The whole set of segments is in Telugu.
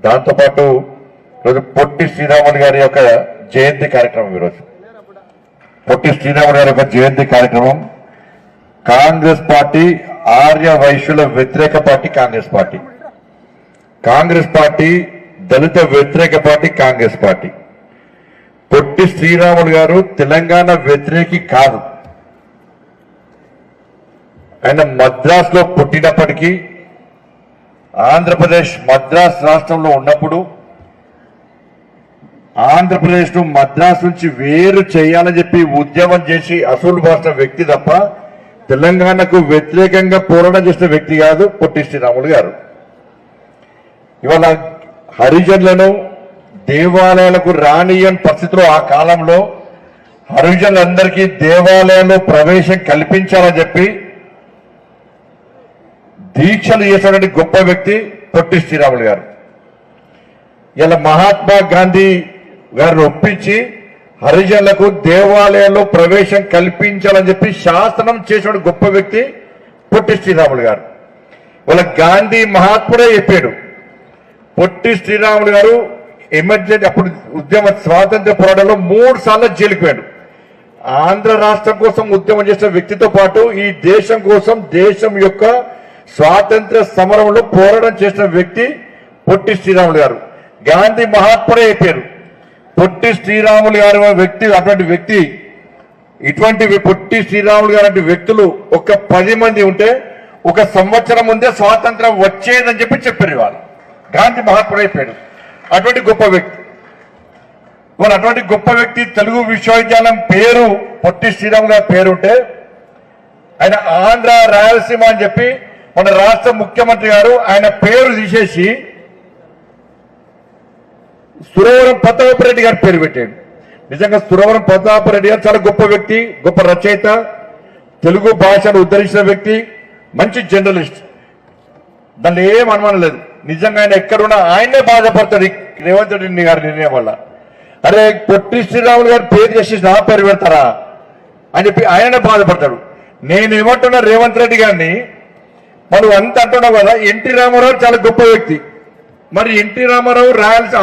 దాంతోపాటు ఈరోజు పొట్టి శ్రీరాములు గారి యొక్క జయంతి కార్యక్రమం. ఈరోజు పొట్టి శ్రీరాములు గారి యొక్క జయంతి కార్యక్రమం. కాంగ్రెస్ పార్టీ ఆర్య వైశ్యుల వ్యతిరేక party Congress party. Congress party దళిత వ్యతిరేక party Congress party. Potti Sriramulu గారు తెలంగాణ వ్యతిరేకి కాదు. ఆయన మద్రాసులో పుట్టినప్పటికీ ఆంధ్రప్రదేశ్ మద్రాస్ రాష్ట్రంలో ఉన్నప్పుడు ఆంధ్రప్రదేశ్ ను మద్రాసు నుంచి వేరు చేయాలని చెప్పి ఉద్యమం చేసి అసూలు బాసిన వ్యక్తి తప్ప తెలంగాణకు వ్యతిరేకంగా పోరాటం చేసిన వ్యక్తి కాదు పొట్టి శ్రీరాములు గారు. ఇవాళ హరిజనులను దేవాలయాలకు రానియని పరిస్థితిలో ఆ కాలంలో హరిజనులందరికీ దేవాలయంలో ప్రవేశం కల్పించాలని చెప్పి దీక్షలు చేసినటువంటి గొప్ప వ్యక్తి పొట్టి శ్రీరాములు గారు. ఇలా మహాత్మా గాంధీ గారిని ఒప్పించి హరిజనులకు దేవాలయంలో ప్రవేశం కల్పించాలని చెప్పి శాసనం చేసిన గొప్ప వ్యక్తి పొట్టి శ్రీరాములు గారు. వాళ్ళ గాంధీ మహాత్ముడే చెప్పాడు. పొట్టి శ్రీరాములు గారు ఎమర్జెన్సీ అప్పుడు ఉద్యమ స్వాతంత్ర పోరాటంలో 3 సార్లు జైలుకు పోయాడు. ఆంధ్ర రాష్ట్రం కోసం ఉద్యమం చేసిన వ్యక్తితో పాటు ఈ దేశం కోసం దేశం యొక్క స్వాతంత్ర సమరంలో పోరాటం చేసిన వ్యక్తి పొట్టి శ్రీరాములు గారు. గాంధీ మహాత్ముడే చెప్పారు. పొట్టి శ్రీరాములు గారు వ్యక్తి అటువంటి వ్యక్తి ఇటువంటి పొట్టి శ్రీరాములు గారు వ్యక్తులు ఒక 10 మంది ఉంటే 1 సంవత్సరం ముందే స్వాతంత్రం వచ్చేదని చెప్పారు. వాళ్ళు గాంధీ మహాత్ముడే చెప్పాడు. అటువంటి గొప్ప వ్యక్తి. వాళ్ళు అటువంటి గొప్ప వ్యక్తి తెలుగు విశ్వవిద్యాలయం పేరు పొట్టి శ్రీరాములు గారి పేరుంటే ఆయన ఆంధ్ర రాయలసీమ అని చెప్పి మన రాష్ట్ర ముఖ్యమంత్రి గారు ఆయన పేరు తీసేసి సురవరం ప్రతాపరెడ్డి గారి పేరు పెట్టాడు. నిజంగా సురవరం ప్రతాపరెడ్డి గారు చాలా గొప్ప వ్యక్తి, గొప్ప రచయిత, తెలుగు భాషను ఉద్ధరించిన వ్యక్తి, మంచి జర్నలిస్ట్. దానిలో ఏం అనుమానం లేదు. నిజంగా ఆయన ఎక్కడున్నా ఆయనే బాధపడతాడు రేవంత్ రెడ్డి గారి నిర్ణయం వల్ల. అరే పొట్టి శ్రీరాములు గారి పేరు చేసి నా పేరు పెడతారా అని చెప్పి ఆయనే బాధపడతాడు. నేనేమంటున్నా రేవంత్ రెడ్డి గారిని, మనం అంత అంటున్నావు కదా, ఎన్టీ రామారావు చాలా గొప్ప వ్యక్తి. మరి ఎన్టీ రామారావు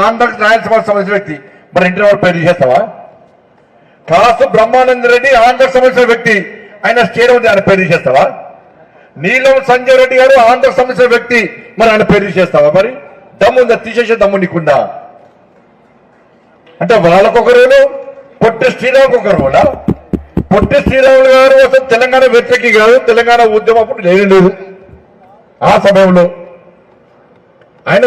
ఆంధ్ర రాయలసీమ సమస్య వ్యక్తి, మరి ఎన్టీ రామారావు పేరు చేస్తావా? కాసు బ్రహ్మానంద రెడ్డి ఆంధ్ర సమస్య వ్యక్తి, ఆయన స్టేట్ ఉంది, ఆయన పేరు చేస్తావా? నీలం సంజయ్ రెడ్డి గారు ఆంధ్ర సమస్య వ్యక్తి, మరి ఆయన పేరు చేస్తావా? మరి దమ్ముందా? తీసేసే దమ్ము నీకుందా? అంటే వాళ్ళకొకరు పొట్టి శ్రీరాములు ఒకరు. పొట్టి శ్రీరాములు గారు అసలు తెలంగాణ వ్యతిరేకి కాదు, తెలంగాణ ఉద్యమం అప్పుడు లేదు. ఆ సమయంలో ఆయన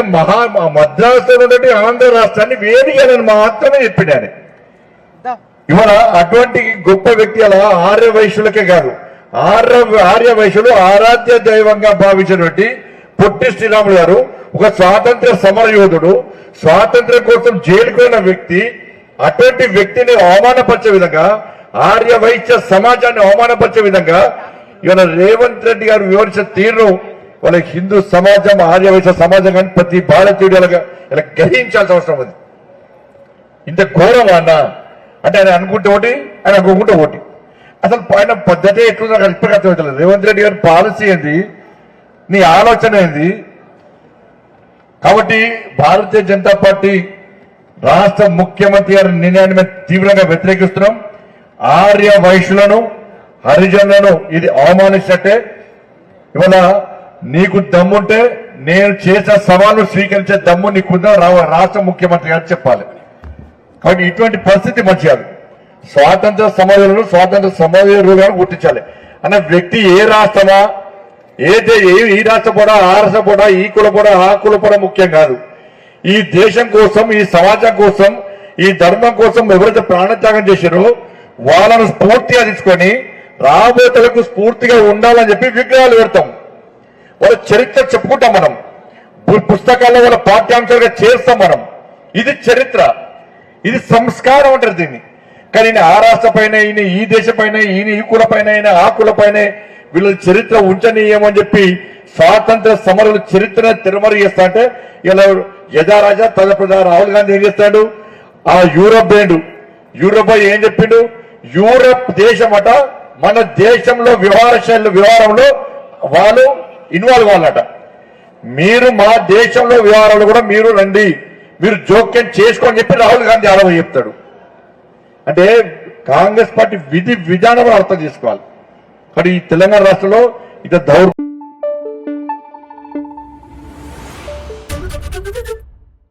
మద్రాసులో ఉన్నటువంటి ఆంధ్ర రాష్ట్రాన్ని వేదికలను మాత్రమే చెప్పినాడు. ఇవాళ అటువంటి గొప్ప వ్యక్తి అలా ఆర్య వైశ్యులకే కాదు, ఆర్య వైశ్యులు ఆరాధ్య దైవంగా భావించినటువంటి పొట్టి శ్రీరాములు గారు ఒక స్వాతంత్ర సమర యోధుడు, స్వాతంత్ర్యం కోసం జైలుకున్న వ్యక్తి. అటువంటి వ్యక్తిని అవమానపరిచే విధంగా, ఆర్య వైశ్య సమాజాన్ని అవమానపరిచే విధంగా ఇవాళ రేవంత్ రెడ్డి గారు వివరించిన తీరును వాళ్ళ హిందూ సమాజం, ఆర్య వైశ్య సమాజం కానీ ప్రతి భారతీయుడు ఇలా గ్రహించాల్సిన అవసరం ఉంది. ఇంత ఘోరం అన్న అంటే ఆయన అనుకుంటే ఒకటి, ఆయన అనుకుంటే ఒకటి. అసలు ఆయన పద్ధతి ఎట్లుందో నాకు ఇప్పటికీ అర్థమవుతలేదు. రేవంత్ రెడ్డి గారి పాలసీ ఏంది, నీ ఆలోచన ఏంది? కాబట్టి భారతీయ జనతా పార్టీ రాష్ట్ర ముఖ్యమంత్రి గారి నిర్ణయాన్ని మేము తీవ్రంగా వ్యతిరేకిస్తున్నాం. ఆర్య వైశ్యులను, హరిజనులను ఇది అవమానించినట్టే. ఇవాళ నీకు దమ్ముంటే నేను చేసిన సవాలు స్వీకరించే దమ్ము నీకుందా రాష్ట్ర ముఖ్యమంత్రి గారు చెప్పాలి. కాబట్టి ఇటువంటి పరిస్థితి మంచి కాదు. స్వాతంత్ర సమరులను స్వాతంత్ర సమరులుగా గుర్తించాలి అన్న వ్యక్తి ఏ రాష్ట్రమా, ఈ రాష్ట్ర కూడా, ఆ రాష్ట్ర కూడా, ఈ కుల కూడా, ఆ కుల కూడా ముఖ్యం కాదు. ఈ దేశం కోసం, ఈ సమాజం కోసం, ఈ ధర్మం కోసం ఎవరైతే ప్రాణత్యాగం చేశారో వాళ్ళను స్ఫూర్తిగా తీసుకొని రాబోతలకు స్ఫూర్తిగా ఉండాలని చెప్పి విగ్రహాలు పెడతాం. వాళ్ళ చరిత్ర చెప్పుకుంటాం మనం, పుస్తకాల్లో వాళ్ళ పాఠ్యాంశాలుగా చేస్తాం మనం. ఇది చరిత్ర, ఇది సంస్కారం అంటారు దీన్ని. కానీ ఈయన ఆ రాష్ట్ర పైన, ఈయన ఈ దేశం పైన, ఈయన ఈ కుల పైన, ఈయన ఆ కుల పైన వీళ్ళ చరిత్ర ఉంచనీయమని చెప్పి స్వాతంత్ర సమరుల చరిత్ర తిరుమల చేస్తా అంటే ఇలా యథారాజా ప్రజా రాహుల్ గాంధీ ఏం చేస్తాడు? ఆ యూరోప్ బ్యాండు, యూరోప్ ఏం చెప్పిండు? యూరోప్ దేశం అట మన దేశంలో వ్యవహారంలో వాళ్ళు ఇన్వాల్వ్ అవ్వాలట. మీరు మా దేశంలో వ్యవహారాలు కూడా మీరు రండి, మీరు జోక్యం చేసుకోని చెప్పి రాహుల్ గాంధీ ఆడవ చెప్తాడు. అంటే కాంగ్రెస్ పార్టీ విధి విధానం అర్థం చేసుకోవాలి. మరి ఈ తెలంగాణ రాష్ట్రంలో ఇక